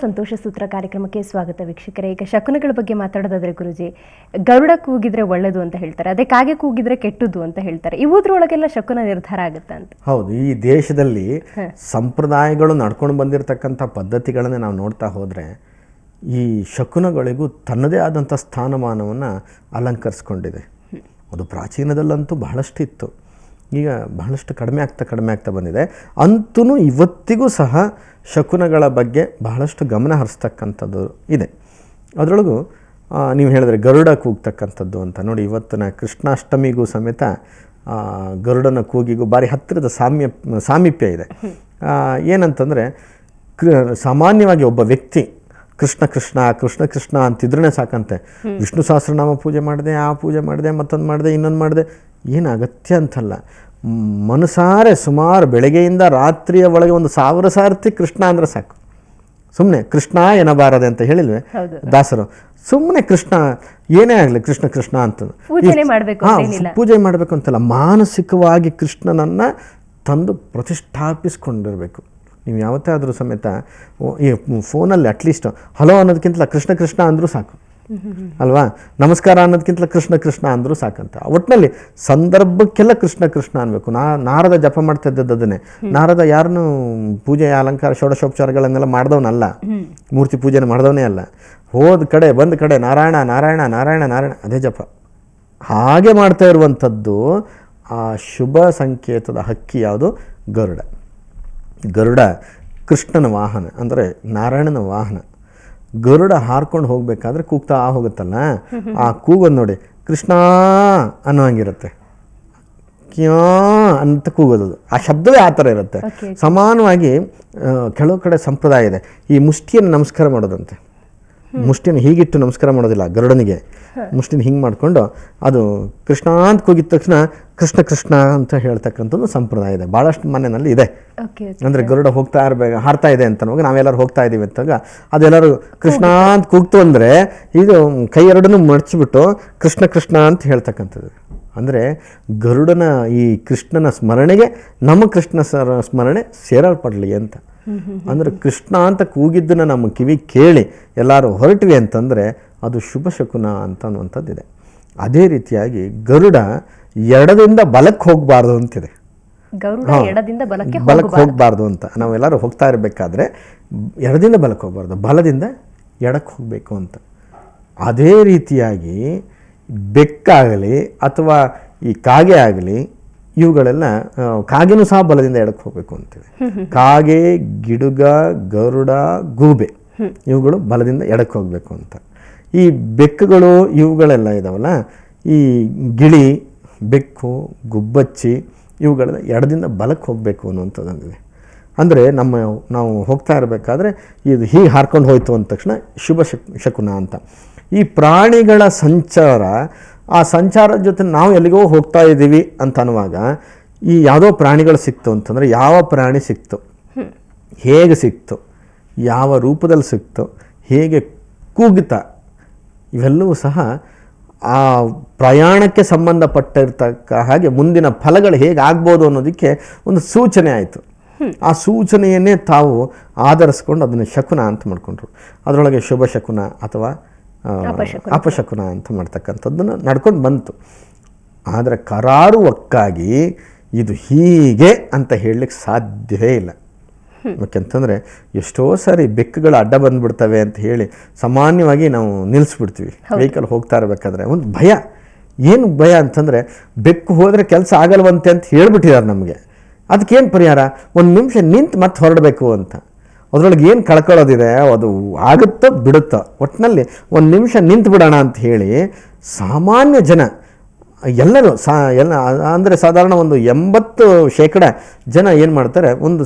ಸಂತೋಷ ಸೂತ್ರ ಕಾರ್ಯಕ್ರಮಕ್ಕೆ ಸ್ವಾಗತ ವೀಕ್ಷಕರೇ. ಈಗ ಶಕುನಗಳ ಬಗ್ಗೆ ಮಾತಾಡೋದಾದ್ರೆ ಗುರುಜಿ, ಗರುಡ ಕೂಗಿದ್ರೆ ಒಳ್ಳೇದು ಅಂತ ಹೇಳ್ತಾರೆ, ಅದೇ ಕಾಗೆ ಕೂಗಿದ್ರೆ ಕೆಟ್ಟದ್ದು ಅಂತ ಹೇಳ್ತಾರೆ. ಇವುದ್ರೊಳಗೆಲ್ಲ ಶಕುನ ನಿರ್ಧಾರ ಆಗುತ್ತೆ ಅಂತ. ಹೌದು, ಈ ದೇಶದಲ್ಲಿ ಸಂಪ್ರದಾಯಗಳು ನಡ್ಕೊಂಡು ಬಂದಿರತಕ್ಕಂಥ ಪದ್ಧತಿಗಳನ್ನ ನಾವು ನೋಡ್ತಾ ಹೋದರೆ ಈ ಶಕುನಗಳಿಗೂ ತನ್ನದೇ ಆದಂಥ ಸ್ಥಾನಮಾನವನ್ನು ಅಲಂಕರಿಸ್ಕೊಂಡಿದೆ. ಅದು ಪ್ರಾಚೀನದಲ್ಲಂತೂ ಬಹಳಷ್ಟು ಇತ್ತು, ಈಗ ಬಹಳಷ್ಟು ಕಡಿಮೆ ಆಗ್ತಾ ಬಂದಿದೆ. ಅಂತೂ ಇವತ್ತಿಗೂ ಸಹ ಶಕುನಗಳ ಬಗ್ಗೆ ಬಹಳಷ್ಟು ಗಮನ ಹರಿಸ್ತಕ್ಕಂಥದ್ದು ಇದೆ. ಅದರೊಳಗೂ ನೀವು ಹೇಳಿದ್ರೆ ಗರುಡ ಕೂಗ್ತಕ್ಕಂಥದ್ದು ಅಂತ ನೋಡಿ, ಇವತ್ತಿನ ಕೃಷ್ಣಾಷ್ಟಮಿಗೂ ಸಮೇತ ಗರುಡನ ಕೂಗಿಗೂ ಭಾರಿ ಹತ್ತಿರದ ಸಾಮೀಪ್ಯ ಇದೆ. ಏನಂತಂದರೆ ಸಾಮಾನ್ಯವಾಗಿ ಒಬ್ಬ ವ್ಯಕ್ತಿ ಕೃಷ್ಣ ಕೃಷ್ಣ ಕೃಷ್ಣ ಕೃಷ್ಣ ಅಂತಿದ್ರೇ ಸಾಕಂತೆ. ವಿಷ್ಣು ಸಹಸ್ರನಾಮ ಪೂಜೆ ಮಾಡಿದೆ, ಆ ಪೂಜೆ ಮಾಡಿದೆ, ಮತ್ತೊಂದು ಮಾಡಿದೆ, ಇನ್ನೊಂದು ಮಾಡಿದೆ, ಏನು ಅಗತ್ಯ ಅಂತಲ್ಲ. ಮನಸಾರೆ ಸುಮಾರು ಬೆಳಗ್ಗೆಯಿಂದ ರಾತ್ರಿಯ ಒಳಗೆ 1000 ಸಾರ್ತಿ ಕೃಷ್ಣ ಅಂದರೆ ಸಾಕು. ಸುಮ್ಮನೆ ಕೃಷ್ಣ ಎನ್ನಬಾರದೆ ಅಂತ ಹೇಳಿಲ್ವೇ ದಾಸರು? ಸುಮ್ಮನೆ ಕೃಷ್ಣ ಏನೇ ಆಗಲಿ ಕೃಷ್ಣ ಕೃಷ್ಣ ಅಂತ ಪೂಜೆ ಮಾಡಬೇಕು ಅಂತಲ್ಲ, ಮಾನಸಿಕವಾಗಿ ಕೃಷ್ಣನನ್ನು ತಂದು ಪ್ರತಿಷ್ಠಾಪಿಸ್ಕೊಂಡಿರಬೇಕು. ನೀವು ಯಾವತ್ತೇ ಆದರೂ ಸಮೇತ ಈ ಫೋನಲ್ಲಿ ಅಟ್ಲೀಸ್ಟ್ ಹಲೋ ಅನ್ನೋದಕ್ಕಿಂತಲ ಕೃಷ್ಣ ಕೃಷ್ಣ ಅಂದರೂ ಸಾಕು ಅಲ್ವಾ? ನಮಸ್ಕಾರ ಅನ್ನೋದಕ್ಕಿಂತ ಕೃಷ್ಣ ಕೃಷ್ಣ ಅಂದರೂ ಸಾಕಂತ. ಒಟ್ಟಿನಲ್ಲಿ ಸಂದರ್ಭಕ್ಕೆಲ್ಲ ಕೃಷ್ಣ ಕೃಷ್ಣ ಅನ್ಬೇಕು. ನಾರದ ಜಪ ಮಾಡ್ತಾ ಇದ್ದದ್ದು ಅದನ್ನೇ. ನಾರದ ಯಾರನ್ನು ಪೂಜೆ ಅಲಂಕಾರ ಷೋಡಶೋಪಚಾರಗಳನ್ನೆಲ್ಲ ಮಾಡಿದವನಲ್ಲ, ಮೂರ್ತಿ ಪೂಜೆನ ಮಾಡಿದವನೇ ಅಲ್ಲ. ಹೋದ ಕಡೆ ಬಂದ ಕಡೆ ನಾರಾಯಣ ನಾರಾಯಣ ನಾರಾಯಣ ನಾರಾಯಣ ಅದೇ ಜಪ. ಹಾಗೆ ಮಾಡ್ತಾ ಇರುವಂಥದ್ದು ಆ ಶುಭ ಸಂಕೇತದ ಹಕ್ಕಿ ಯಾವುದು? ಗರುಡ. ಗರುಡ ಕೃಷ್ಣನ ವಾಹನ, ಅಂದರೆ ನಾರಾಯಣನ ವಾಹನ. ಗರುಡ ಹಾರ್ಕೊಂಡು ಹೋಗ್ಬೇಕಾದ್ರೆ ಕೂಗ್ತಾ ಹೋಗುತ್ತಲ್ಲ, ಆ ಕೂಗೋದು ನೋಡಿ ಕೃಷ್ಣ ಅನ್ನೋ ಹಂಗಿರುತ್ತೆ. ಕ್ಯಾ ಅಂತ ಕೂಗೋದು, ಆ ಶಬ್ದವೇ ಆ ಥರ ಇರುತ್ತೆ. ಸಮಾನವಾಗಿ ಕೆಲವು ಕಡೆ ಸಂಪ್ರದಾಯ ಇದೆ, ಈ ಮುಷ್ಟಿಯನ್ನು ನಮಸ್ಕಾರ ಮಾಡೋದಂತೆ. ಮುಷ್ಟಿಯನ್ನು ಹೀಗಿಟ್ಟು ನಮಸ್ಕಾರ ಮಾಡೋದಿಲ್ಲ ಗರುಡನಿಗೆ, ಮುಷ್ಟಿನ ಹಿಂಗೆ ಮಾಡಿಕೊಂಡು ಅದು ಕೃಷ್ಣ ಅಂತ ಕೂಗಿದ ತಕ್ಷಣ ಕೃಷ್ಣ ಕೃಷ್ಣ ಅಂತ ಹೇಳ್ತಕ್ಕಂಥದ್ದು ಸಂಪ್ರದಾಯ ಇದೆ, ಭಾಳಷ್ಟು ಮನೆಯಲ್ಲಿ ಇದೆ. ಅಂದರೆ ಗರುಡ ಹಾರ್ತಾ ಇದೆ ಅಂತ ನಾವೆಲ್ಲರೂ ಹೋಗ್ತಾ ಇದ್ದೀವಿ ಅಂತಾಗ ಅದೆಲ್ಲರೂ ಕೃಷ್ಣ ಅಂತ ಕೂಗ್ತು ಅಂದರೆ ಇದು ಕೈ ಎರಡನ್ನೂ ಮಡಚಿಬಿಟ್ಟು ಕೃಷ್ಣ ಕೃಷ್ಣ ಅಂತ ಹೇಳ್ತಕ್ಕಂಥದ್ದು. ಅಂದರೆ ಗರುಡನ ಈ ಕೃಷ್ಣನ ಸ್ಮರಣೆಗೆ ನಮ್ಮ ಕೃಷ್ಣ ಸ್ಮರಣೆ ಸೇರಲ್ಪಡಲಿ ಅಂತ. ಅಂದರೆ ಕೃಷ್ಣ ಅಂತ ಕೂಗಿದ್ದನ್ನು ನಮ್ಮ ಕಿವಿ ಕೇಳಿ ಎಲ್ಲರೂ ಹೊರಟ್ವಿ ಅಂತಂದರೆ ಅದು ಶುಭ ಶಕುನ ಅಂತ ಅನ್ನುವಂಥದ್ದಿದೆ. ಅದೇ ರೀತಿಯಾಗಿ ಗರುಡ ಎಡದಿಂದ ಬಲಕ್ಕೆ ಹೋಗಬಾರ್ದು ಅಂತಿದೆ. ಬಲಕ್ಕೆ ಹೋಗಬಾರ್ದು ಅಂತ ನಾವೆಲ್ಲರೂ ಹೋಗ್ತಾ ಇರಬೇಕಾದ್ರೆ ಎಡದಿಂದ ಬಲಕ್ಕೆ ಹೋಗಬಾರ್ದು, ಬಲದಿಂದ ಎಡಕ್ಕೆ ಹೋಗಬೇಕು ಅಂತ. ಅದೇ ರೀತಿಯಾಗಿ ಬೆಕ್ಕಾಗಲಿ ಅಥವಾ ಈ ಕಾಗೆ ಆಗಲಿ, ಇವುಗಳೆಲ್ಲ ಕಾಗೆನೂ ಸಹ ಬಲದಿಂದ ಎಡಕ್ಕೆ ಹೋಗಬೇಕು ಅಂತೇಳಿ. ಕಾಗೆ, ಗಿಡುಗ, ಗರುಡ, ಗೂಬೆ ಇವುಗಳು ಬಲದಿಂದ ಎಡಕ್ಕೆ ಹೋಗಬೇಕು ಅಂತ. ಈ ಬೆಕ್ಕುಗಳು ಇವುಗಳೆಲ್ಲ ಇದಾವಲ್ಲ, ಈ ಗಿಳಿ, ಬೆಕ್ಕು, ಗುಬ್ಬಚ್ಚಿ ಇವುಗಳೆಲ್ಲ ಎಡದಿಂದ ಬಲಕ್ಕೆ ಹೋಗಬೇಕು ಅನ್ನುವಂಥದ್ದಂದಿದೆ. ಅಂದರೆ ನಾವು ಹೋಗ್ತಾ ಇರಬೇಕಾದ್ರೆ ಇದು ಹೀಗೆ ಹಾರ್ಕೊಂಡು ಹೋಯ್ತು ಅಂದ ತಕ್ಷಣ ಶುಭ ಶಕುನ ಅಂತ. ಈ ಪ್ರಾಣಿಗಳ ಸಂಚಾರ, ಆ ಸಂಚಾರದ ಜೊತೆ ನಾವು ಎಲ್ಲಿಗೋ ಹೋಗ್ತಾ ಇದ್ದೀವಿ ಅಂತ ಅನ್ನುವಾಗ ಈ ಯಾವುದೋ ಪ್ರಾಣಿಗಳು ಸಿಕ್ತು ಅಂತಂದರೆ ಯಾವ ಪ್ರಾಣಿ ಸಿಕ್ತು, ಹೇಗೆ ಸಿಕ್ತು, ಯಾವ ರೂಪದಲ್ಲಿ ಸಿಕ್ತು, ಹೇಗೆ ಕೂಗುತ್ತಾ, ಇವೆಲ್ಲವೂ ಸಹ ಆ ಪ್ರಯಾಣಕ್ಕೆ ಸಂಬಂಧಪಟ್ಟಿರ್ತಕ್ಕ ಹಾಗೆ ಮುಂದಿನ ಫಲಗಳು ಹೇಗೆ ಆಗ್ಬೋದು ಅನ್ನೋದಕ್ಕೆ ಒಂದು ಸೂಚನೆ ಆಯಿತು. ಆ ಸೂಚನೆಯನ್ನೇ ತಾವು ಆಧರಿಸ್ಕೊಂಡು ಅದನ್ನು ಶಕುನ ಅಂತ ಮಾಡಿಕೊಂಡ್ರು. ಅದರೊಳಗೆ ಶುಭ ಶಕುನ ಅಥವಾ ಅಪಶಕುನ ಅಂತ ಮಾಡ್ತಕ್ಕಂಥದ್ದನ್ನು ನಡ್ಕೊಂಡು ಬಂತು. ಆದರೆ ಕರಾರುವಕ್ಕಾಗಿ ಇದು ಹೀಗೆ ಅಂತ ಹೇಳಲಿಕ್ಕೆ ಸಾಧ್ಯವೇ ಇಲ್ಲ. ಯಾಕೆಂತಂದರೆ ಎಷ್ಟೋ ಸಾರಿ ಬೆಕ್ಕುಗಳು ಅಡ್ಡ ಬಂದುಬಿಡ್ತವೆ ಅಂತ ಹೇಳಿ ಸಾಮಾನ್ಯವಾಗಿ ನಾವು ನಿಲ್ಲಿಸ್ಬಿಡ್ತೀವಿ ವೆಹಿಕಲ್ ಹೋಗ್ತಾ ಇರಬೇಕಾದ್ರೆ. ಒಂದು ಭಯ, ಏನು ಭಯ ಅಂತಂದರೆ ಬೆಕ್ಕು ಹೋದರೆ ಕೆಲಸ ಆಗಲ್ವಂತೆ ಅಂತ ಹೇಳ್ಬಿಟ್ಟಿದ್ದಾರೆ ನಮಗೆ. ಅದಕ್ಕೇನು ಪರಿಹಾರ? ಒಂದು ನಿಮಿಷ ನಿಂತು ಮತ್ತೆ ಹೊರಡಬೇಕು ಅಂತ. ಅದರೊಳಗೆ ಏನು ಕಳ್ಕೊಳ್ಳೋದಿದೆ, ಅದು ಆಗುತ್ತೋ ಬಿಡುತ್ತೋ, ಒಟ್ಟಿನಲ್ಲಿ ಒಂದು ನಿಮಿಷ ನಿಂತು ಬಿಡೋಣ ಅಂತ ಹೇಳಿ ಸಾಮಾನ್ಯ ಜನ ಎಲ್ಲರೂ ಅಂದರೆ ಸಾಧಾರಣ ಒಂದು 80% ಜನ ಏನು ಮಾಡ್ತಾರೆ, ಒಂದು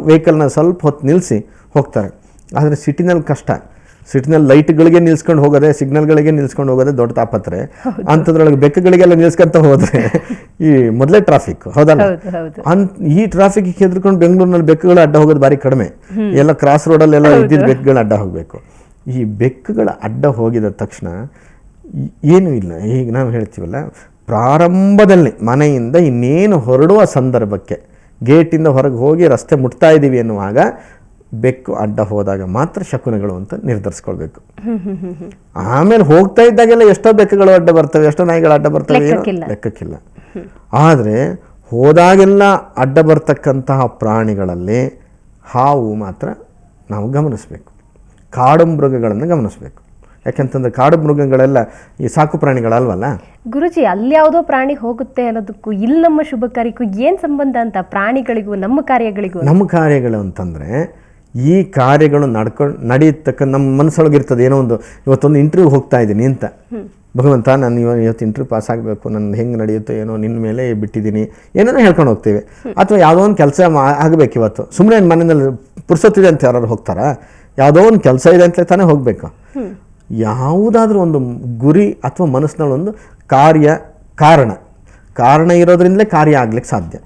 ವೆಹಿಕಲ್ನ ಸ್ವಲ್ಪ ಹೊತ್ತು ನಿಲ್ಲಿಸಿ ಹೋಗ್ತಾರೆ. ಆದರೆ ಸಿಟಿನಲ್ಲಿ ಕಷ್ಟ. ಸಿಟಿನಲ್ಲಿ ಲೈಟ್ಗಳಿಗೆ ನಿಲ್ಸ್ಕೊಂಡು ಹೋಗೋದೆ, ಸಿಗ್ನಲ್ಗಳಿಗೆ ನಿಲ್ಸ್ಕೊಂಡು ಹೋಗೋದೆ ದೊಡ್ಡ ತಾಪತ್ರೆ. ಅಂಥದ್ರೊಳಗೆ ಬೆಕ್ಕುಗಳಿಗೆಲ್ಲ ನಿಲ್ಸ್ಕೊಂತ ಹೋದರೆ ಈ ಮೊದಲೇ ಟ್ರಾಫಿಕ್, ಹೌದಲ್ಲ? ಈ ಟ್ರಾಫಿಕ್ಗೆ ಹೆದರ್ಕೊಂಡು ಬೆಂಗಳೂರಿನಲ್ಲಿ ಬೆಕ್ಕುಗಳು ಅಡ್ಡ ಹೋಗೋದು ಭಾರಿ ಕಡಿಮೆ. ಎಲ್ಲ ಕ್ರಾಸ್ ರೋಡಲ್ಲೆಲ್ಲ ಇದ್ದಿದ್ದು ಬೆಕ್ಕುಗಳು ಅಡ್ಡ ಹೋಗಬೇಕು. ಈ ಬೆಕ್ಕುಗಳ ಅಡ್ಡ ಹೋಗಿದ ತಕ್ಷಣ ಏನೂ ಇಲ್ಲ. ಈಗ ನಾವು ಹೇಳ್ತೀವಲ್ಲ, ಪ್ರಾರಂಭದಲ್ಲಿ ಮನೆಯಿಂದ ಇನ್ನೇನು ಹೊರಡುವ ಸಂದರ್ಭಕ್ಕೆ ಗೇಟಿಂದ ಹೊರಗೆ ಹೋಗಿ ರಸ್ತೆ ಮುಟ್ತಾ ಇದ್ದೀವಿ ಎನ್ನುವಾಗ ಬೆಕ್ಕು ಅಡ್ಡ ಹೋದಾಗ ಮಾತ್ರ ಶಕುನಗಳು ಅಂತ ನಿರ್ಧರಿಸ್ಕೊಳ್ಬೇಕು. ಆಮೇಲೆ ಹೋಗ್ತಾ ಇದ್ದಾಗೆಲ್ಲ ಎಷ್ಟೋ ಬೆಕ್ಕುಗಳು ಅಡ್ಡ ಬರ್ತವೆ, ಎಷ್ಟೋ ನಾಯಿಗಳು ಅಡ್ಡ ಬರ್ತವೆ, ಏನೋ ಲೆಕ್ಕಕ್ಕಿಲ್ಲ. ಆದರೆ ಹೋದಾಗೆಲ್ಲ ಅಡ್ಡ ಬರ್ತಕ್ಕಂತಹ ಪ್ರಾಣಿಗಳಲ್ಲಿ ಹಾವು ಮಾತ್ರ ನಾವು ಗಮನಿಸಬೇಕು. ಕಾಡು ಮೃಗಗಳನ್ನು ಗಮನಿಸಬೇಕು. ಯಾಕೆಂತಂದ್ರೆ ಕಾಡು ಮೃಗಗಳೆಲ್ಲ ಈ ಸಾಕು ಪ್ರಾಣಿಗಳಲ್ವಲ್ಲ. ಗುರುಜಿ, ಅಲ್ಲಿ ಯಾವುದೋ ಪ್ರಾಣಿ ಹೋಗುತ್ತೆ ಅನ್ನೋದಕ್ಕೂ ಇಲ್ಲಿ ನಮ್ಮ ಶುಭ ಕಾರ್ಯಕ್ಕೂ ಏನು ಸಂಬಂಧ ಅಂತ? ಪ್ರಾಣಿಗಳಿಗೂ ನಮ್ಮ ಕಾರ್ಯಗಳಿಗೂ? ನಮ್ಮ ಕಾರ್ಯಗಳು ಅಂತಂದರೆ ಈ ಕಾರ್ಯಗಳು ನಡೆಯತಕ್ಕ ನಮ್ಮ ಮನಸ್ಸೊಳಗಿರ್ತದೆ. ಏನೋ ಒಂದು ಇವತ್ತೊಂದು ಇಂಟರ್ವ್ಯೂ ಹೋಗ್ತಾ ಇದ್ದೀನಿ ಅಂತ, ಭಗವಂತ ನಾನು ಇವತ್ತು ಇಂಟರ್ವ್ಯೂ ಪಾಸ್ ಆಗಬೇಕು, ನನ್ನ ಹೆಂಗೆ ನಡೆಯುತ್ತೋ ಏನೋ ನಿನ್ನ ಮೇಲೆ ಬಿಟ್ಟಿದ್ದೀನಿ, ಏನೇನೋ ಹೇಳ್ಕೊಂಡು ಹೋಗ್ತೀವಿ. ಅಥವಾ ಯಾವುದೋ ಒಂದು ಕೆಲಸ ಆಗಬೇಕು ಇವತ್ತು, ಸುಮ್ಮನೆ ಮನೆಯಲ್ಲಿ ಪುರ್ಸೊತ್ತಿದೆ ಅಂತ ಯಾರು ಹೋಗ್ತಾರಾ? ಯಾವುದೋ ಒಂದು ಕೆಲಸ ಇದೆ ಅಂತಲೇ ತಾನೇ ಹೋಗಬೇಕು. ಯಾವುದಾದ್ರೂ ಒಂದು ಗುರಿ ಅಥವಾ ಮನಸ್ಸಿನಲ್ಲಿ ಒಂದು ಕಾರಣ ಇರೋದ್ರಿಂದಲೇ ಕಾರ್ಯ ಆಗ್ಲಿಕ್ಕೆ ಸಾಧ್ಯ.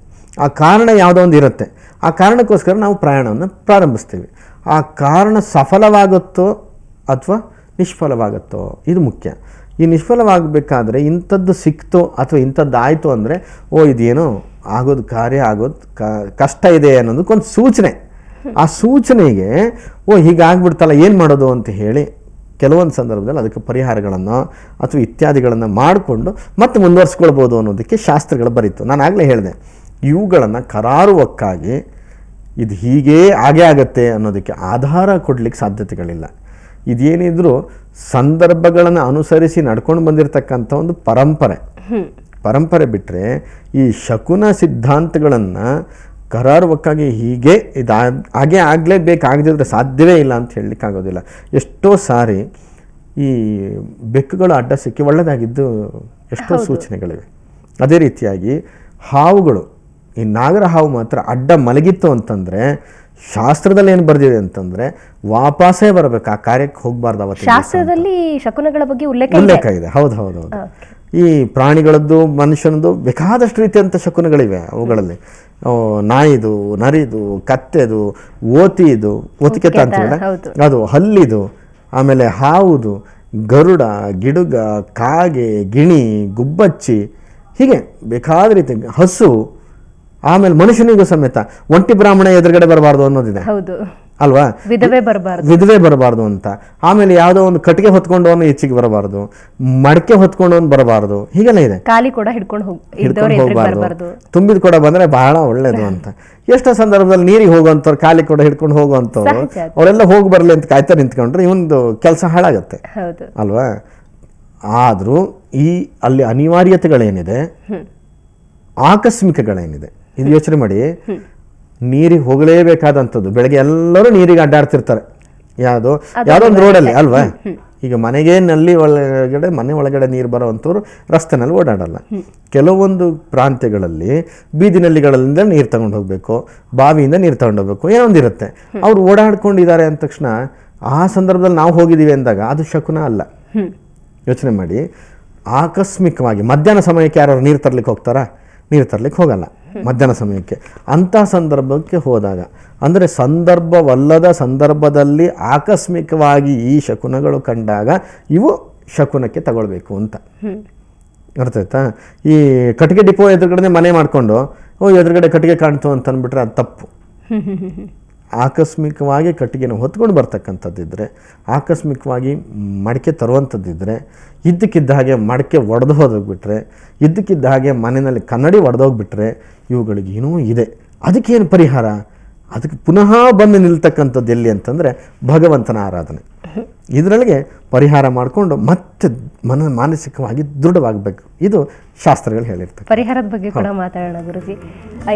ಆ ಕಾರಣ ಯಾವುದೋ ಒಂದು ಇರುತ್ತೆ. ಆ ಕಾರಣಕ್ಕೋಸ್ಕರ ನಾವು ಪ್ರಯಾಣವನ್ನು ಪ್ರಾರಂಭಿಸ್ತೀವಿ. ಆ ಕಾರಣ ಸಫಲವಾಗುತ್ತೋ ಅಥವಾ ನಿಷ್ಫಲವಾಗುತ್ತೋ ಇದು ಮುಖ್ಯ. ಈ ನಿಷ್ಫಲವಾಗಬೇಕಾದ್ರೆ ಇಂಥದ್ದು ಸಿಕ್ತೋ ಅಥವಾ ಇಂಥದ್ದು ಆಯಿತು ಅಂದರೆ ಇದೇನೋ ಆಗೋದು ಕಾರ್ಯ ಆಗೋದು ಕಷ್ಟ ಇದೆ ಅನ್ನೋದಕ್ಕೊಂದು ಸೂಚನೆ. ಆ ಸೂಚನೆಗೆ ಹೀಗಾಗ್ಬಿಡ್ತಲ್ಲ ಏನು ಮಾಡೋದು ಅಂತ ಹೇಳಿ ಕೆಲವೊಂದು ಸಂದರ್ಭದಲ್ಲಿ ಅದಕ್ಕೆ ಪರಿಹಾರಗಳನ್ನು ಅಥವಾ ಇತ್ಯಾದಿಗಳನ್ನು ಮಾಡಿಕೊಂಡು ಮತ್ತೆ ಮುಂದುವರಿಸ್ಕೊಳ್ಬೋದು ಅನ್ನೋದಕ್ಕೆ ಶಾಸ್ತ್ರಗಳು ಬರೀತು. ನಾನು ಆಗಲೇ ಹೇಳಿದೆ, ಇವುಗಳನ್ನು ಕರಾರುವಕ್ಕಾಗಿ ಇದು ಹೀಗೇ ಆಗೇ ಆಗುತ್ತೆ ಅನ್ನೋದಕ್ಕೆ ಆಧಾರ ಕೊಡಲಿಕ್ಕೆ ಸಾಧ್ಯತೆಗಳಿಲ್ಲ. ಇದೇನಿದ್ರೂ ಸಂದರ್ಭಗಳನ್ನು ಅನುಸರಿಸಿ ನಡ್ಕೊಂಡು ಬಂದಿರತಕ್ಕಂಥ ಒಂದು ಪರಂಪರೆ ಬಿಟ್ಟರೆ ಈ ಶಕುನ ಸಿದ್ಧಾಂತಗಳನ್ನು ಕರಾರುವಕ್ಕಾಗಿ ಹೀಗೆ ಹಾಗೆ ಆಗಲೇಬೇಕಾಗದಿದ್ರೆ ಸಾಧ್ಯವೇ ಇಲ್ಲ ಅಂತ ಹೇಳಲಿಕ್ಕಾಗೋದಿಲ್ಲ. ಎಷ್ಟೋ ಸಾರಿ ಈ ಬೆಕ್ಕುಗಳು ಅಡ್ಡ ಸಿಕ್ಕಿ ಒಳ್ಳೆಯದಾಗಿದ್ದು ಎಷ್ಟೋ ಸೂಚನೆಗಳಿವೆ. ಅದೇ ರೀತಿಯಾಗಿ ಹಾವುಗಳು, ಈ ನಾಗರ ಹಾವು ಮಾತ್ರ ಅಡ್ಡ ಮಲಗಿತ್ತು ಅಂತಂದರೆ ಶಾಸ್ತ್ರದಲ್ಲಿ ಏನು ಬರೆದಿದೆ ಅಂತಂದರೆ ವಾಪಸ್ಸೇ ಬರಬೇಕು, ಆ ಕಾರ್ಯಕ್ಕೆ ಹೋಗಬಾರ್ದು. ಅವತ್ತು ಶಾಸ್ತ್ರದಲ್ಲಿ ಶಕುನಗಳ ಬಗ್ಗೆ ಉಲ್ಲೇಖ ಇದೆ. ಹೌದು. ಈ ಪ್ರಾಣಿಗಳದ್ದು ಮನುಷ್ಯನದು ಬೇಕಾದಷ್ಟು ರೀತಿಯಂಥ ಶಕುನಗಳಿವೆ. ಅವುಗಳಲ್ಲಿ ನಾಯಿದು, ನರಿದು, ಕತ್ತೆದು, ಓತಿಕೆತ ಅಂತೇಳಿ ಅದು, ಹಲ್ಲಿದು, ಆಮೇಲೆ ಹಾವುದು, ಗರುಡ, ಗಿಡುಗ, ಕಾಗೆ, ಗಿಣಿ, ಗುಬ್ಬಚ್ಚಿ, ಹೀಗೆ ಬೇಕಾದ ರೀತಿ, ಹಸು, ಆಮೇಲೆ ಮನುಷ್ಯನಿಗೂ ಸಮೇತ ಒಂಟಿ ಬ್ರಾಹ್ಮಣ ಎದುರುಗಡೆ ಬರಬಾರ್ದು ಅನ್ನೋದಿದೆ ಅಲ್ವಾ? ವಿಧವೆ ಬರಬಾರ್ದು ಅಂತ. ಆಮೇಲೆ ಯಾವುದೋ ಒಂದು ಕಟ್ಟಿಗೆ ಹೊತ್ಕೊಂಡವನು ಈಚೆಗೆ ಬರಬಾರ್ದು, ಮಡಕೆ ಹೊತ್ಕೊಂಡವನು ಬರಬಾರ್ದು, ಹೀಗೆಲ್ಲ ಇದೆ. ಖಾಲಿ ಕೂಡ ಹಿಡ್ಕೊಂಡು ಹೋಗಬಾರ್ದು, ತುಂಬಿದ ಕೂಡ ಬಂದ್ರೆ ಬಹಳ ಒಳ್ಳೇದು ಅಂತ. ಎಷ್ಟೋ ಸಂದರ್ಭದಲ್ಲಿ ನೀರಿಗೆ ಹೋಗುವಂಥವ್ರು, ಖಾಲಿ ಕೂಡ ಹಿಡ್ಕೊಂಡು ಹೋಗುವಂಥವ್ರು, ಅವರೆಲ್ಲ ಹೋಗಿ ಬರಲಿ ಅಂತ ಕಾಯ್ತಾ ನಿಂತ್ಕೊಂಡ್ರೆ ಇವೊಂದು ಕೆಲಸ ಹಾಳಾಗತ್ತೆ ಅಲ್ವಾ? ಆದರೂ ಅಲ್ಲಿ ಅನಿವಾರ್ಯತೆಗಳೇನಿದೆ, ಆಕಸ್ಮಿಕಗಳೇನಿದೆ, ಇದು ಯೋಚನೆ ಮಾಡಿ. ನೀರಿಗೆ ಹೋಗಲೇಬೇಕಾದಂಥದ್ದು, ಬೆಳಗ್ಗೆ ಎಲ್ಲರೂ ನೀರಿಗೆ ಅಡ್ಡಾಡ್ತಿರ್ತಾರೆ. ಯಾವುದೋ ಒಂದು ರೋಡಲ್ಲಿ ಅಲ್ವಾ? ಈಗ ಮನೆ ಒಳಗಡೆ ನೀರು ಬರೋವಂಥವ್ರು ರಸ್ತೆನಲ್ಲಿ ಓಡಾಡಲ್ಲ. ಕೆಲವೊಂದು ಪ್ರಾಂತ್ಯಗಳಲ್ಲಿ ಬೀದಿ ನಲ್ಲಿಗಳಿಂದ ನೀರು ತಗೊಂಡು ಹೋಗಬೇಕು, ಬಾವಿಯಿಂದ ನೀರು ತಗೊಂಡು ಹೋಗ್ಬೇಕು, ಏನೋ ಒಂದಿರುತ್ತೆ. ಅವ್ರು ಓಡಾಡ್ಕೊಂಡಿದ್ದಾರೆ ಅಂದ ತಕ್ಷಣ ಆ ಸಂದರ್ಭದಲ್ಲಿ ನಾವು ಹೋಗಿದ್ದೀವಿ ಅಂದಾಗ ಅದು ಶಕುನ ಅಲ್ಲ. ಯೋಚನೆ ಮಾಡಿ. ಆಕಸ್ಮಿಕವಾಗಿ ಮಧ್ಯಾಹ್ನ ಸಮಯಕ್ಕೆ ಯಾರು ನೀರು ತರ್ಲಿಕ್ಕೆ ಹೋಗ್ತಾರಾ? ನೀರು ತರ್ಲಿಕ್ಕೆ ಹೋಗಲ್ಲ ಮಧ್ಯಾಹ್ನ ಸಮಯಕ್ಕೆ. ಅಂಥ ಸಂದರ್ಭಕ್ಕೆ ಹೋದಾಗ, ಅಂದರೆ ಸಂದರ್ಭವಲ್ಲದ ಸಂದರ್ಭದಲ್ಲಿ ಆಕಸ್ಮಿಕವಾಗಿ ಈ ಶಕುನಗಳು ಕಂಡಾಗ ಇವು ಶಕುನಕ್ಕೆ ತಗೊಳ್ಬೇಕು ಅಂತ ಅರ್ಥ ಆಯ್ತಾ? ಈ ಕಟ್ಟಿಗೆ ಡಿಪೋ ಎದುರುಗಡೆ ಮನೆ ಮಾಡಿಕೊಂಡು ಎದುರುಗಡೆ ಕಟ್ಟಿಗೆ ಕಾಣ್ತು ಅಂತ ಅಂದ್ಬಿಟ್ರೆ ಅದು ತಪ್ಪು. ಆಕಸ್ಮಿಕವಾಗಿ ಕಟ್ಟಿಗೆನ ಹೊತ್ಕೊಂಡು ಬರ್ತಕ್ಕಂಥದ್ದಿದ್ರೆ, ಆಕಸ್ಮಿಕವಾಗಿ ಮಡಿಕೆ ತರುವಂಥದ್ದಿದ್ರೆ, ಇದ್ದಕ್ಕಿದ್ದ ಹಾಗೆ ಮಡಿಕೆ ಒಡೆದು ಹೋದೋಗ್ಬಿಟ್ರೆ, ಇದ್ದಕ್ಕಿದ್ದ ಹಾಗೆ ಮನೆಯಲ್ಲಿ ಕನ್ನಡಿ ಒಡೆದೋಗ್ಬಿಟ್ರೆ, ಇವುಗಳಿಗೆ ಏನೂ ಇದೆ. ಅದಕ್ಕೇನು ಪರಿಹಾರ? ಅದಕ್ಕೆ ಪುನಃ ಬಂದು ನಿಲ್ತಕ್ಕಂಥದ್ದು ಎಲ್ಲಿ ಅಂತಂದರೆ ಭಗವಂತನ ಆರಾಧನೆ. ಇದರೊಳಗೆ ಪರಿಹಾರ ಮಾಡಿಕೊಂಡು ಮತ್ತೆ ಮಾನಸಿಕವಾಗಿ ದೃಢವಾಗಬೇಕು. ಇದು ಶಾಸ್ತ್ರಗಳು ಹೇಳಿರ್ತವೆ. ಪರಿಹಾರದ ಬಗ್ಗೆ ಕೂಡ ಮಾತಾಡೋಣ ಗುರುಜಿ.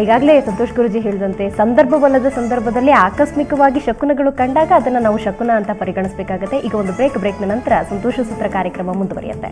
ಈಗಾಗಲೇ ಸಂತೋಷ್ ಗುರುಜಿ ಹೇಳಿದಂತೆ ಸಂದರ್ಭವಲ್ಲದ ಸಂದರ್ಭದಲ್ಲಿ ಆಕಸ್ಮಿಕವಾಗಿ ಶಕುನಗಳು ಕಂಡಾಗ ಅದನ್ನು ನಾವು ಶಕುನ ಅಂತ ಪರಿಗಣಿಸಬೇಕಾಗುತ್ತೆ. ಈಗ ಒಂದು ಬ್ರೇಕ್ನ ನಂತರ ಸಂತೋಷ ಸೂತ್ರ ಕಾರ್ಯಕ್ರಮ ಮುಂದುವರಿಯುತ್ತೆ.